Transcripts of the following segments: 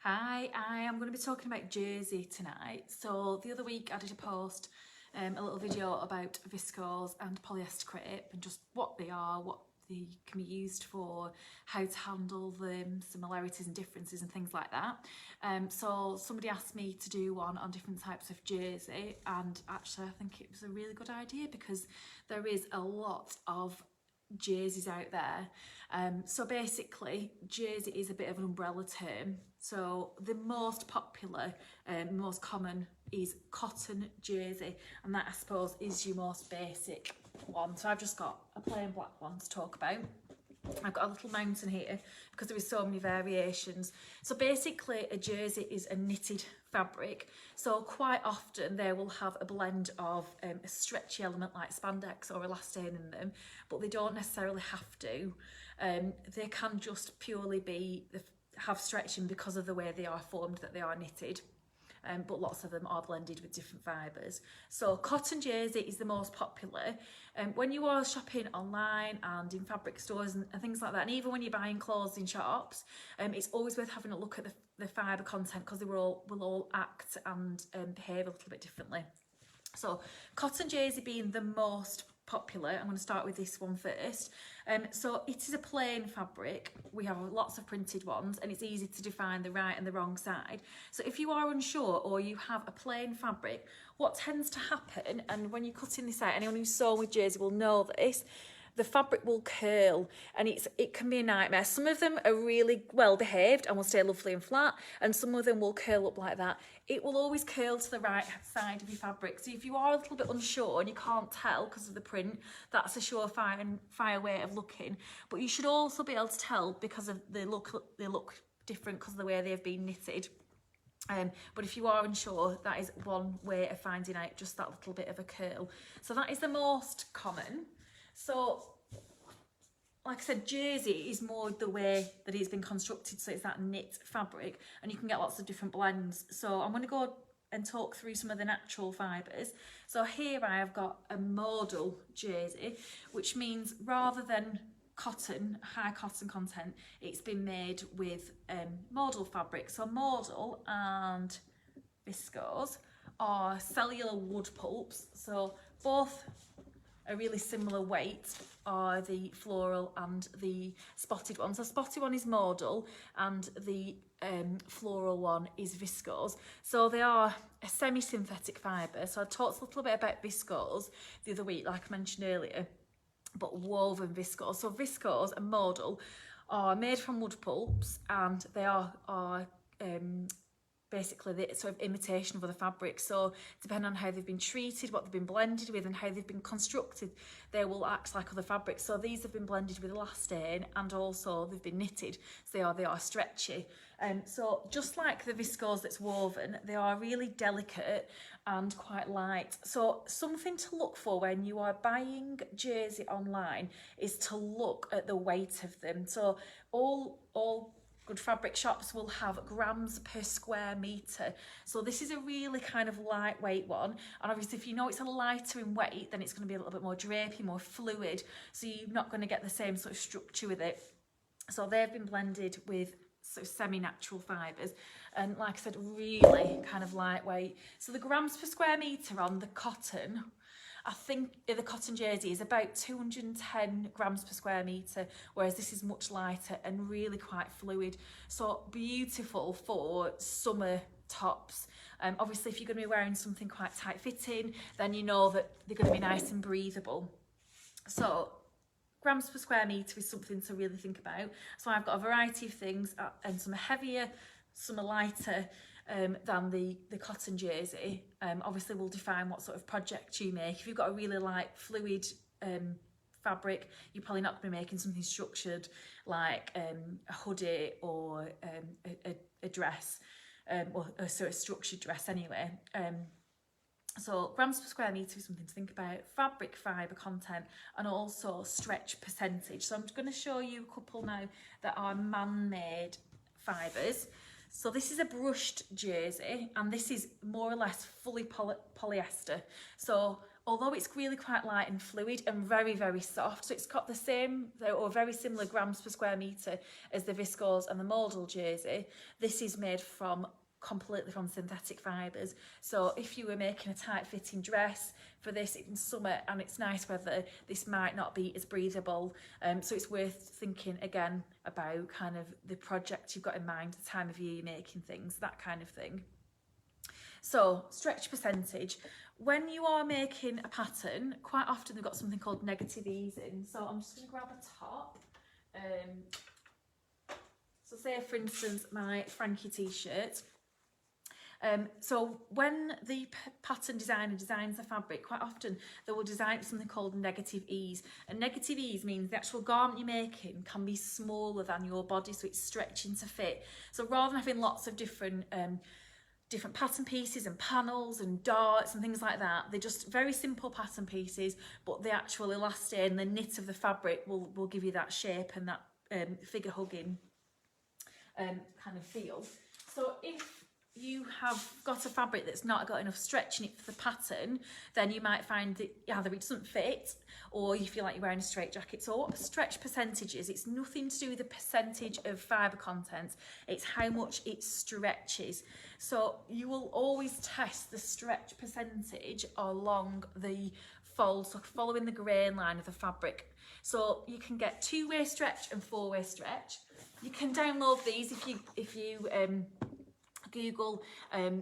Hi, I am going to be talking about jersey tonight. So the other week I did a post, a little video about viscose and polyester crepe and just what they are, what they can be used for, how to handle them, similarities and differences and things like that. So somebody asked me to do one on different types of jersey, and actually I think it was a really good idea because there is a lot of jerseys out there. So basically jersey is a bit of an umbrella term. So the most popular, most common is cotton jersey, and that I suppose is your most basic one. So I've just got a plain black one to talk about. I've got a little mountain here because there is so many variations. So basically a jersey is a knitted fabric, so quite often they will have a blend of a stretchy element like spandex or elastane in them, but they don't necessarily have to. They can just purely have stretching because of the way they are formed, that they are knitted. But lots of them are blended with different fibres. So cotton jersey is the most popular. When you are shopping online and in fabric stores and things like that, and even when you're buying clothes in shops, it's always worth having a look at the fibre content, because they will all act and behave a little bit differently. So cotton jersey being the most popular, I'm going to start with this one first. So it is a plain fabric. We have lots of printed ones, and it's easy to define the right and the wrong side. So if you are unsure or you have a plain fabric, what tends to happen, and when you're cutting this out, anyone who's sewn with jersey will know this, the fabric will curl, and it can be a nightmare. Some of them are really well behaved and will stay lovely and flat, and some of them will curl up like that. It will always curl to the right side of your fabric. So if you are a little bit unsure and you can't tell because of the print, that's a surefire way of looking. But you should also be able to tell because of they look different because of the way they've been knitted. But if you are unsure, that is one way of finding out, just that little bit of a curl. So that is the most common. So, like I said, jersey is more the way that it's been constructed, so it's that knit fabric, and you can get lots of different blends. So I'm going to go and talk through some of the natural fibres. So here I have got a modal jersey, which means rather than cotton, high cotton content, it's been made with modal fabric. So modal and viscose are cellular wood pulps, so both a really similar weight are the floral and the spotted one. So spotted one is modal and the floral one is viscose. So they are a semi-synthetic fibre. So I talked a little bit about viscose the other week, like I mentioned earlier, but woven viscose. So viscose and modal are made from wood pulps, and they are basically the sort of imitation of other fabrics. So depending on how they've been treated, what they've been blended with, and how they've been constructed, they will act like other fabrics. So these have been blended with elastane, and also they've been knitted, so they are stretchy. So just like the viscose that's woven, they are really delicate and quite light. So something to look for when you are buying jersey online is to look at the weight of them. So all good fabric shops will have grams per square metre. So this is a really kind of lightweight one. And obviously if you know it's a lighter in weight, then it's going to be a little bit more drapey, more fluid. So you're not going to get the same sort of structure with it. So they've been blended with sort of semi-natural fibres. And like I said, really kind of lightweight. So the grams per square metre on the cotton, I think the cotton jersey is about 210 grams per square metre, whereas this is much lighter and really quite fluid. So beautiful for summer tops. Obviously, if you're going to be wearing something quite tight fitting, then you know that they're going to be nice and breathable. So grams per square metre is something to really think about. So I've got a variety of things, and some are heavier, some are lighter than the cotton jersey. Obviously will define what sort of project you make. If you've got a really light fluid fabric, you're probably not going to be making something structured like a hoodie or a dress, or a sort of structured dress anyway. So grams per square metre is something to think about, fabric fibre content, and also stretch percentage. So I'm going to show you a couple now that are man-made fibres. So this is a brushed jersey, and this is more or less fully polyester. So although it's really quite light and fluid and very, very soft, so it's got the same or very similar grams per square metre as the Viscose and the Modal Jersey, this is made completely from synthetic fibres. So if you were making a tight fitting dress for this in summer and it's nice weather, this might not be as breathable. So it's worth thinking again about kind of the project you've got in mind, the time of year you're making things, that kind of thing. So stretch percentage. When you are making a pattern, quite often they've got something called negative easing. So I'm just going to grab a top. So say for instance my Frankie t-shirt. So when the pattern designer designs the fabric, quite often they will design something called negative ease. And negative ease means the actual garment you're making can be smaller than your body, so it's stretching to fit. So rather than having lots of different pattern pieces and panels and darts and things like that, they're just very simple pattern pieces, but the actual elastic and the knit of the fabric will give you that shape and that figure hugging kind of feel. So if you have got a fabric that's not got enough stretch in it for the pattern, then you might find that either it doesn't fit or you feel like you're wearing a straight jacket. So what stretch percentage is, it's nothing to do with the percentage of fibre content, it's how much it stretches. So you will always test the stretch percentage along the fold, so following the grain line of the fabric. So you can get 2-way stretch and 4-way stretch. You can download these if you Google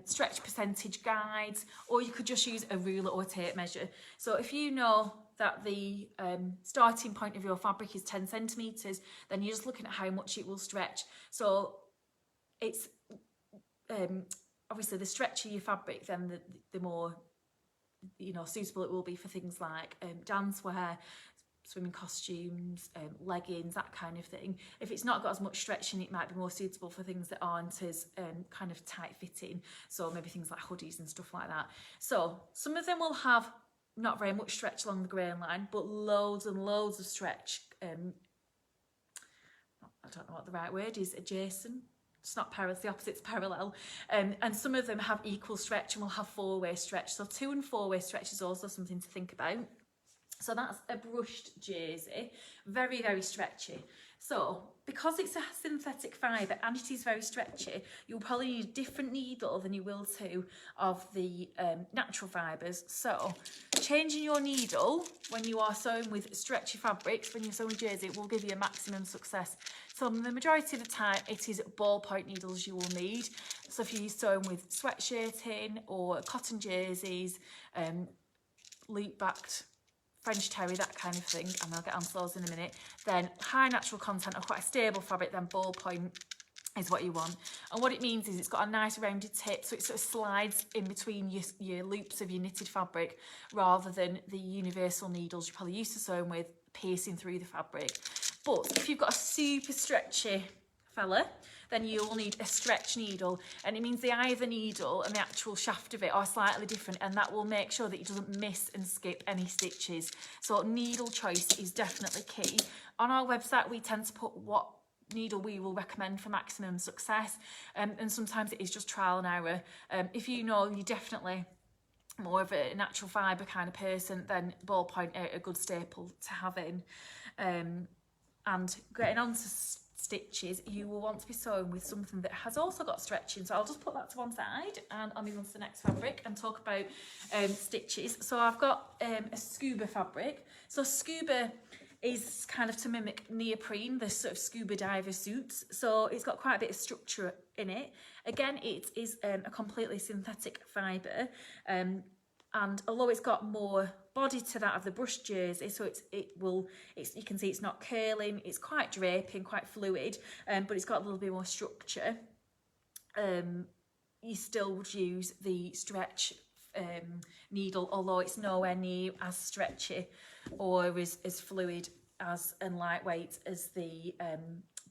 stretch percentage guides, or you could just use a ruler or tape measure. So if you know that the starting point of your fabric is 10 centimetres, then you're just looking at how much it will stretch. So it's obviously the stretchier your fabric, then the more suitable it will be for things like dancewear, swimming costumes, leggings, that kind of thing. If it's not got as much stretch in it, might be more suitable for things that aren't as kind of tight fitting, so maybe things like hoodies and stuff like that. So some of them will have not very much stretch along the grain line, but loads and loads of stretch. I don't know what the right word is, adjacent. It's not parallel, it's the opposite's parallel. And some of them have equal stretch and will have 4-way stretch. So 2- and 4-way stretch is also something to think about. So that's a brushed jersey, very, very stretchy. So because it's a synthetic fibre and it is very stretchy, you'll probably need a different needle than you will to of the natural fibres. So changing your needle when you are sewing with stretchy fabrics, when you're sewing with jersey, will give you a maximum success. So the majority of the time it is ballpoint needles you will need. So if you're sewing with sweatshirting or cotton jerseys, loop-backed French terry, that kind of thing, and I'll get onto those in a minute, then high natural content or quite a stable fabric, then ballpoint is what you want. And what it means is it's got a nice rounded tip, so it sort of slides in between your loops of your knitted fabric, rather than the universal needles you're probably used to sewing with piercing through the fabric. But if you've got a super stretchy fella, then you'll need a stretch needle, and it means the eye of the needle and the actual shaft of it are slightly different, and that will make sure that it doesn't miss and skip any stitches. So needle choice is definitely key. On our website we tend to put what needle we will recommend for maximum success, and sometimes it is just trial and error. If you know you're definitely more of a natural fibre kind of person, then ballpoint are a good staple to have in. And getting on to stitches, you will want to be sewing with something that has also got stretching. So I'll just put that to one side and I'll move on to the next fabric and talk about stitches. So I've got a Scuba fabric. So Scuba is kind of to mimic neoprene, the sort of scuba diver suits. So it's got quite a bit of structure in it. Again, it is a completely synthetic fibre. And although it's got more body to that of the brushed jersey, so you can see it's not curling, it's quite draping, quite fluid, but it's got a little bit more structure. You still would use the stretch needle, although it's nowhere near as stretchy or as fluid and lightweight as the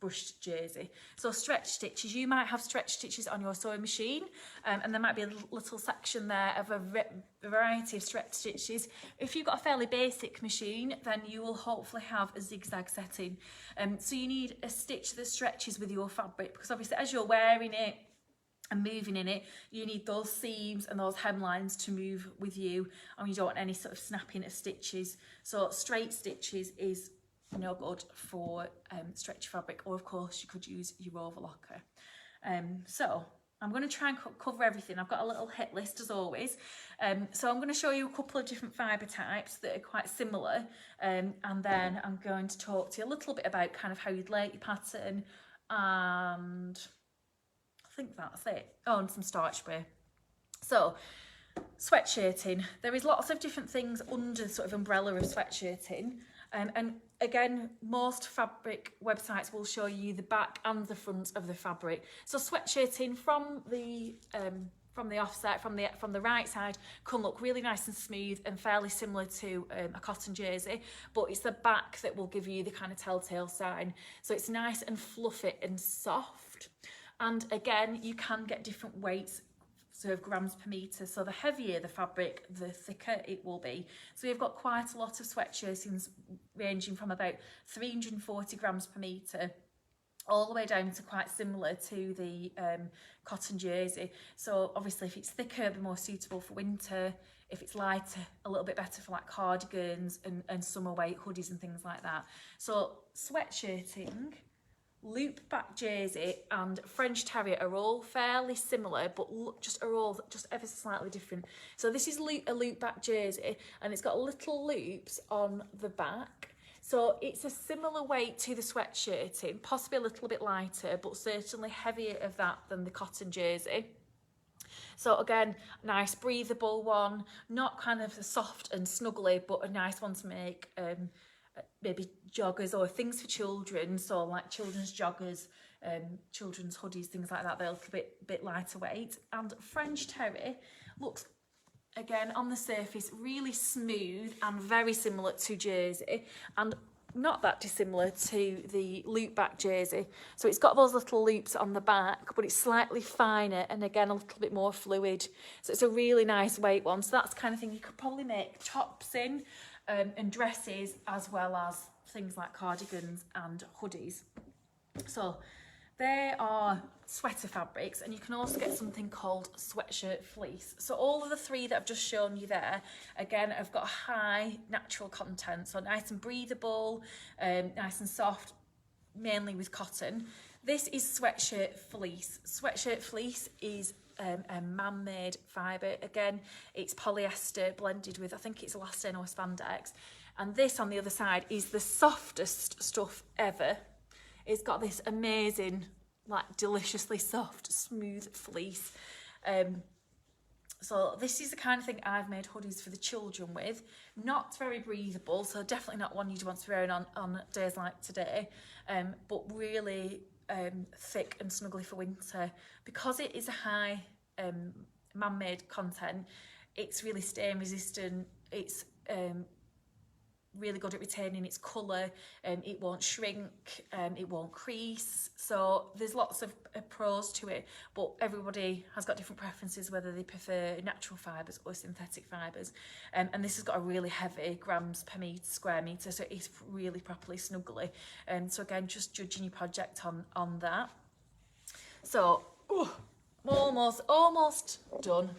brushed jersey. So stretch stitches, you might have stretch stitches on your sewing machine, and there might be a little section there of a variety of stretch stitches. If you've got a fairly basic machine, then you will hopefully have a zigzag setting. So you need a stitch that stretches with your fabric, because obviously as you're wearing it, and moving in it, you need those seams and those hemlines to move with you, and you don't want any sort of snapping of stitches. So straight stitches is no good for stretchy fabric, or of course you could use your overlocker. So I'm going to try and cover everything. I've got a little hit list as always. So I'm going to show you a couple of different fibre types that are quite similar, and then I'm going to talk to you a little bit about kind of how you'd lay your pattern, and I think that's it. Oh, and some starch spray. So sweatshirting, there is lots of different things under the sort of umbrella of sweatshirting, and again, most fabric websites will show you the back and the front of the fabric. So sweatshirting from the offset, from the right side, can look really nice and smooth and fairly similar to a cotton jersey, but it's the back that will give you the kind of telltale sign. So it's nice and fluffy and soft, and again, you can get different weights, sort of grams per metre. So the heavier the fabric, the thicker it will be. So we've got quite a lot of sweatshirtings ranging from about 340 grams per metre all the way down to quite similar to the cotton jersey. So obviously if it's thicker, it'll be more suitable for winter. If it's lighter, a little bit better for like cardigans and summer weight hoodies and things like that. So sweatshirting, Loopback Jersey and French Terrier are all fairly similar, but are all just ever so slightly different. So this is a Loopback Jersey, and it's got little loops on the back. So it's a similar weight to the sweatshirting, possibly a little bit lighter, but certainly heavier of that than the cotton jersey. So again, nice breathable one, not kind of soft and snuggly, but a nice one to make maybe joggers or things for children, so like children's joggers, children's hoodies, things like that. They're a little bit lighter weight. And French Terry looks, again, on the surface really smooth and very similar to jersey, and not that dissimilar to the Loopback Jersey. So it's got those little loops on the back, but it's slightly finer and again a little bit more fluid. So it's a really nice weight one. So that's the kind of thing you could probably make tops in, and dresses, as well as things like cardigans and hoodies. So there are sweater fabrics, and you can also get something called Sweatshirt Fleece. So all of the three that I've just shown you there, again, have got high natural content, so nice and breathable, nice and soft, mainly with cotton. This is Sweatshirt Fleece. Sweatshirt Fleece is a man-made fibre. Again, it's polyester blended with, I think it's elastane or spandex. And this on the other side is the softest stuff ever. It's got this amazing, like deliciously soft, smooth fleece. So this is the kind of thing I've made hoodies for the children with. Not very breathable, so definitely not one you'd want to be wearing on days like today, but really thick and snuggly for winter. Because it is a high man-made content, it's really stain resistant, it's really good at retaining its colour, it won't shrink, it won't crease. So there's lots of pros to it, but everybody has got different preferences whether they prefer natural fibres or synthetic fibres. And this has got a really heavy grams per square metre, so it's really properly snuggly. So again, just judging your project on that. So almost done.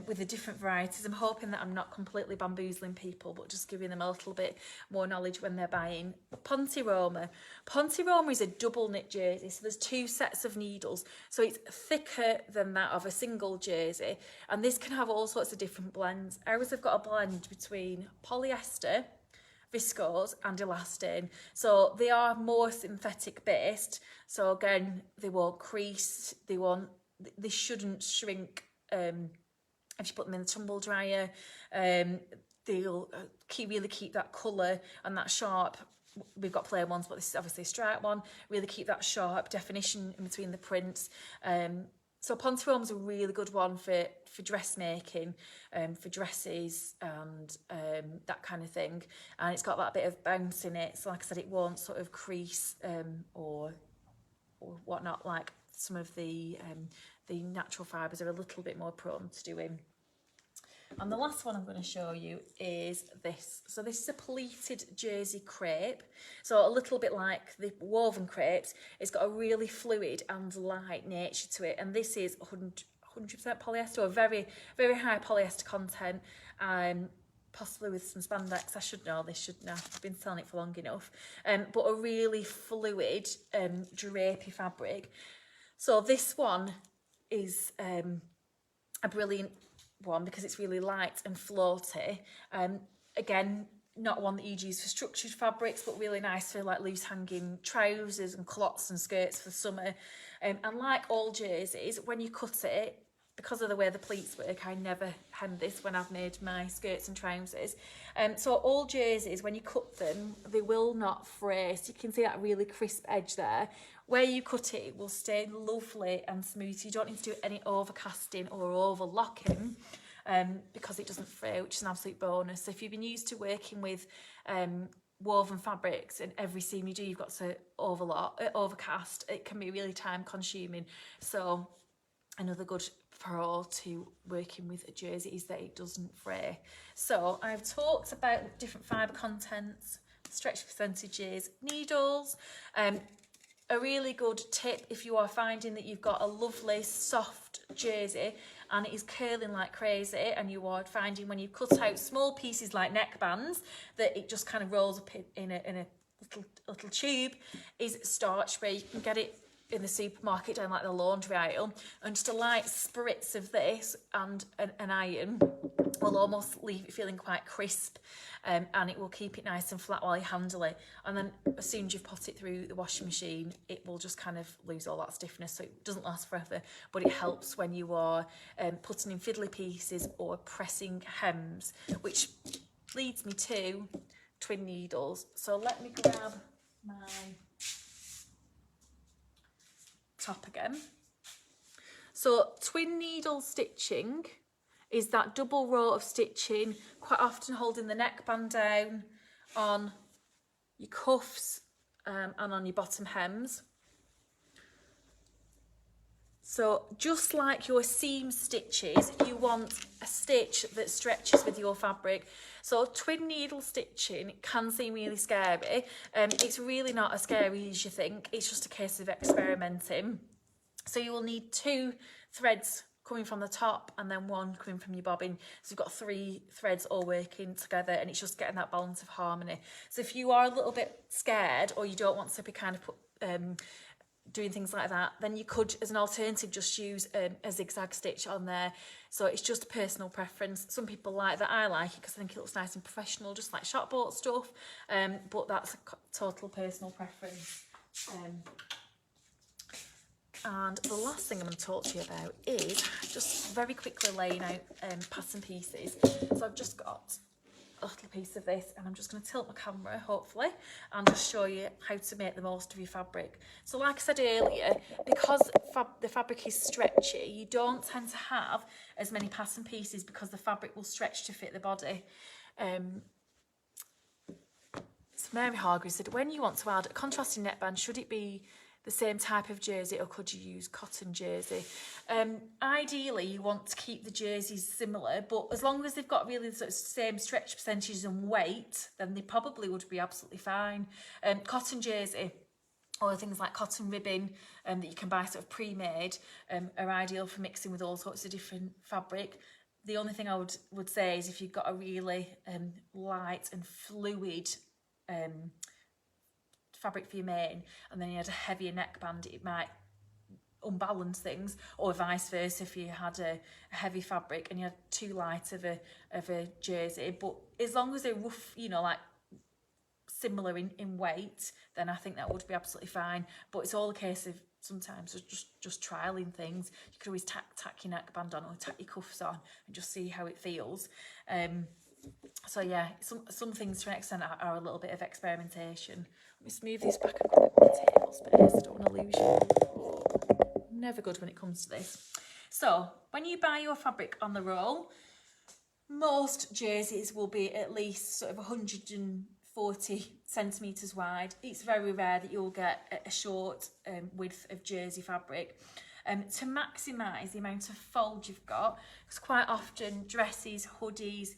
With the different varieties. I'm hoping that I'm not completely bamboozling people, but just giving them a little bit more knowledge when they're buying. Ponte Roma. Ponte Roma is a double knit jersey, so there's two sets of needles, so it's thicker than that of a single jersey, and this can have all sorts of different blends. Ours have got a blend between polyester, viscose and elastane, so they are more synthetic based. So again, they won't crease, they shouldn't shrink if you put them in the tumble dryer. They'll really keep that colour and that sharp, we've got plain ones, but this is obviously a stripe one, really keep that sharp definition in between the prints. So Ponte Roma is a really good one for dressmaking, for dresses and that kind of thing. And it's got that bit of bounce in it, so like I said, it won't sort of crease or whatnot, like some of the natural fibres are a little bit more prone to doing. And the last one I'm going to show you is this. So this is a pleated jersey crepe. So a little bit like the woven crepes, it's got a really fluid and light nature to it. And this is 100% polyester, or very, very high polyester content. Possibly with some spandex. I should know this, shouldn't I? I've been selling it for long enough. But a really fluid, drapey fabric. So this one is a brilliant one because it's really light and floaty. Again, not one that you'd use for structured fabrics, but really nice for like loose hanging trousers and culottes and skirts for summer. And like all jerseys, when you cut it, because of the way the pleats work, I never hem this when I've made my skirts and trousers. So all jerseys, when you cut them, they will not fray. So you can see that really crisp edge there. Where you cut it, it will stay lovely and smooth. So you don't need to do any overcasting or overlocking because it doesn't fray, which is an absolute bonus. So if you've been used to working with woven fabrics, and every seam you do, you've got to overcast, it can be really time consuming. So another good pro to working with a jersey is that it doesn't fray. So I've talked about different fibre contents, stretch percentages, needles. A really good tip if you are finding that you've got a lovely soft jersey and it is curling like crazy, and you are finding when you cut out small pieces like neckbands that it just kind of rolls up in a little tube, is starch spray. You can get it in the supermarket down like the laundry aisle, and just a light spritz of this and an iron will almost leave it feeling quite crisp, and it will keep it nice and flat while you handle it. And then as soon as you've put it through the washing machine, it will just kind of lose all that stiffness, so it doesn't last forever, but it helps when you are putting in fiddly pieces or pressing hems, which leads me to twin needles. So let me grab my top again. So twin needle stitching is that double row of stitching, quite often holding the neckband down on your cuffs and on your bottom hems. So just like your seam stitches, you want a stitch that stretches with your fabric. So twin needle stitching can seem really scary. It's really not as scary as you think. It's just a case of experimenting. So you will need 2 threads coming from the top and then 1 coming from your bobbin. So you've got 3 threads all working together, and it's just getting that balance of harmony. So if you are a little bit scared or you don't want to be kind of doing things like that, then you could, as an alternative, just use a zigzag stitch on there. So it's just a personal preference. Some people like that. I like it because I think it looks nice and professional, just like shop bought stuff. But that's a total personal preference. And the last thing I'm going to talk to you about is just very quickly laying out pattern pieces. So I've just got a little piece of this, and I'm just going to tilt my camera, hopefully, and just show you how to make the most of your fabric. So like I said earlier, because the fabric is stretchy, you don't tend to have as many pattern pieces because the fabric will stretch to fit the body. So Mary Hargreaves said, when you want to add a contrasting neckband, should it be the same type of jersey or could you use cotton jersey? Ideally, you want to keep the jerseys similar, but as long as they've got really the sort of same stretch percentages and weight, then they probably would be absolutely fine. Cotton jersey or things like cotton ribbon that you can buy sort of pre-made are ideal for mixing with all sorts of different fabric. The only thing I would say is if you've got a really light and fluid fabric for your mane, and then you had a heavier neckband, it might unbalance things, or vice versa if you had a heavy fabric and you had too light of a jersey. But as long as they're rough, you know, like similar in weight, then I think that would be absolutely fine. But it's all a case of sometimes just trialing things. You could always tack your neckband on or tack your cuffs on and just see how it feels. So yeah, some things to an extent are a little bit of experimentation. Let me smooth this back and grab my table space. I don't want to lose you. Never good when it comes to this. So when you buy your fabric on the roll, most jerseys will be at least sort of 140 centimetres wide. It's very rare that you'll get a short width of jersey fabric. to maximise the amount of fold you've got, because quite often dresses, hoodies,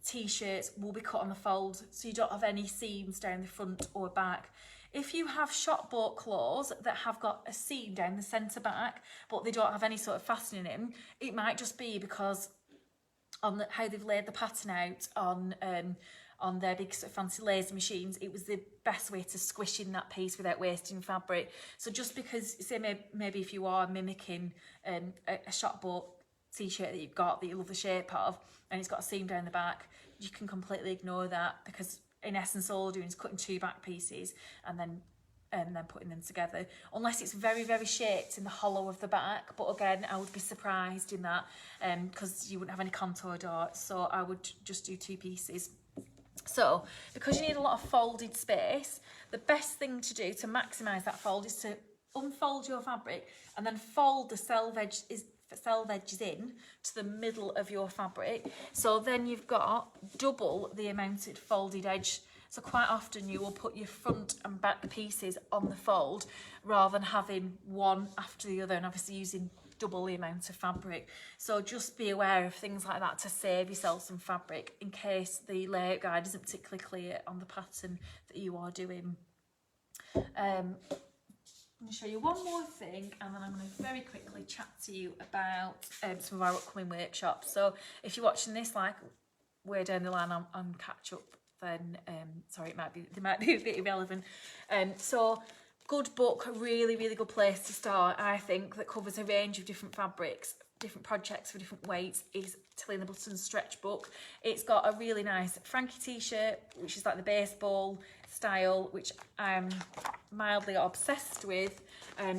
t-shirts will be cut on the fold, so you don't have any seams down the front or back. If you have shop bought clothes that have got a seam down the centre back, but they don't have any sort of fastening in, it might just be because on how they've laid the pattern out on their big sort of fancy laser machines, it was the best way to squish in that piece without wasting fabric. So just because, say maybe if you are mimicking a shop bought t-shirt that you've got that you love the shape of, and it's got a seam down the back, you can completely ignore that, because in essence all you're doing is cutting two back pieces and then putting them together, unless it's very, very shaped in the hollow of the back. But again, I would be surprised in that, because you wouldn't have any contour darts, so I would just do two pieces. So because you need a lot of folded space, the best thing to do to maximise that fold is to unfold your fabric and then fold the selvage edges in to the middle of your fabric. So then you've got double the amount of folded edge. So quite often you will put your front and back pieces on the fold rather than having one after the other, and obviously using double the amount of fabric. So just be aware of things like that to save yourself some fabric in case the layout guide isn't particularly clear on the pattern that you are doing. I'm going to show you one more thing, and then I'm going to very quickly chat to you about some of our upcoming workshops. So if you're watching this like way down the line on catch up, then sorry, they might be a bit irrelevant. So good book, really, really good place to start, I think, that covers a range of different fabrics, different projects for different weights, is Talina Button's Stretch Book. It's got a really nice Frankie t-shirt, which is like the baseball style, which I'm mildly obsessed with.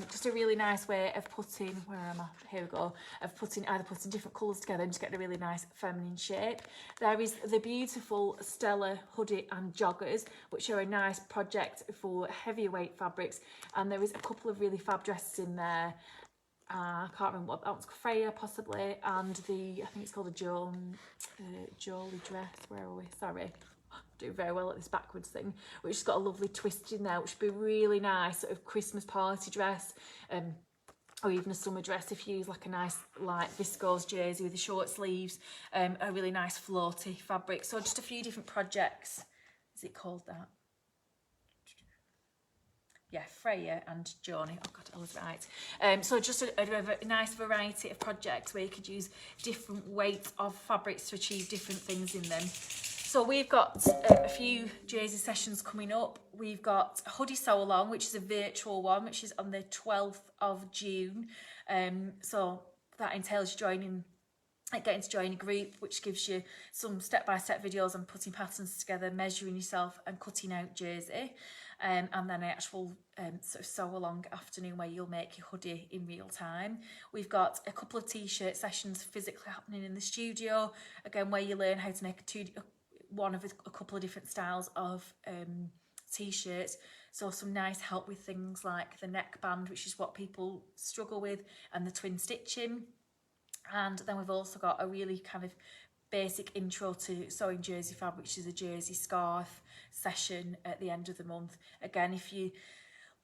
Just a really nice way of putting, where am I? Here we go, of either putting different colours together and just getting a really nice feminine shape. There is the beautiful Stella hoodie and joggers, which are a nice project for heavier weight fabrics, and there is a couple of really fab dresses in there. I can't remember what that one's, Freya possibly, and I think it's called a Jolie dress. Where are we? Sorry, do very well at this backwards thing, which has got a lovely twist in there, which would be really nice sort of Christmas party dress, or even a summer dress if you use like a nice light viscose jersey with the short sleeves, a really nice floaty fabric. So just a few different projects. Is it called that? Yeah, Freya and Joni. Oh God, I was right. So just a nice variety of projects where you could use different weights of fabrics to achieve different things in them. So we've got a few jersey sessions coming up. We've got Hoodie Sew Along, which is a virtual one, which is on the 12th of June. So that entails getting to join a group, which gives you some step-by-step videos on putting patterns together, measuring yourself and cutting out jersey. And then an actual sort of sew along afternoon where you'll make your hoodie in real time. We've got a couple of t-shirt sessions physically happening in the studio, again where you learn how to make one of a couple of different styles of t-shirts. So some nice help with things like the neckband, which is what people struggle with, and the twin stitching. And then we've also got a really kind of basic intro to sewing jersey fabric, which is a jersey scarf session at the end of the month. Again, if you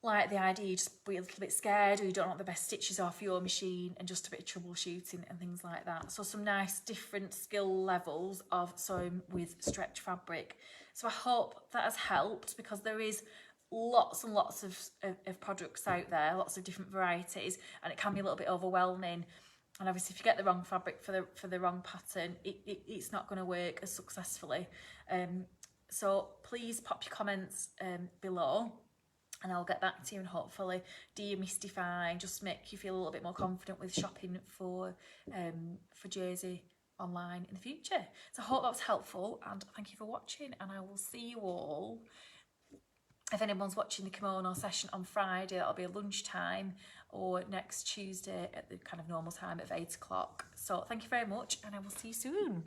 like the idea, you just be a little bit scared or you don't want the best stitches off your machine, and just a bit of troubleshooting and things like that. So some nice different skill levels of sewing with stretch fabric. So I hope that has helped, because there is lots and lots of products out there, lots of different varieties, and it can be a little bit overwhelming. And obviously if you get the wrong fabric for the wrong pattern, it's not going to work as successfully. So please pop your comments below, and I'll get back to you and hopefully demystify and just make you feel a little bit more confident with shopping for jersey online in the future. So I hope that was helpful, and thank you for watching, and I will see you all. If anyone's watching the kimono session on Friday, that'll be lunchtime, or next Tuesday at the kind of normal time of 8 o'clock. So thank you very much, and I will see you soon.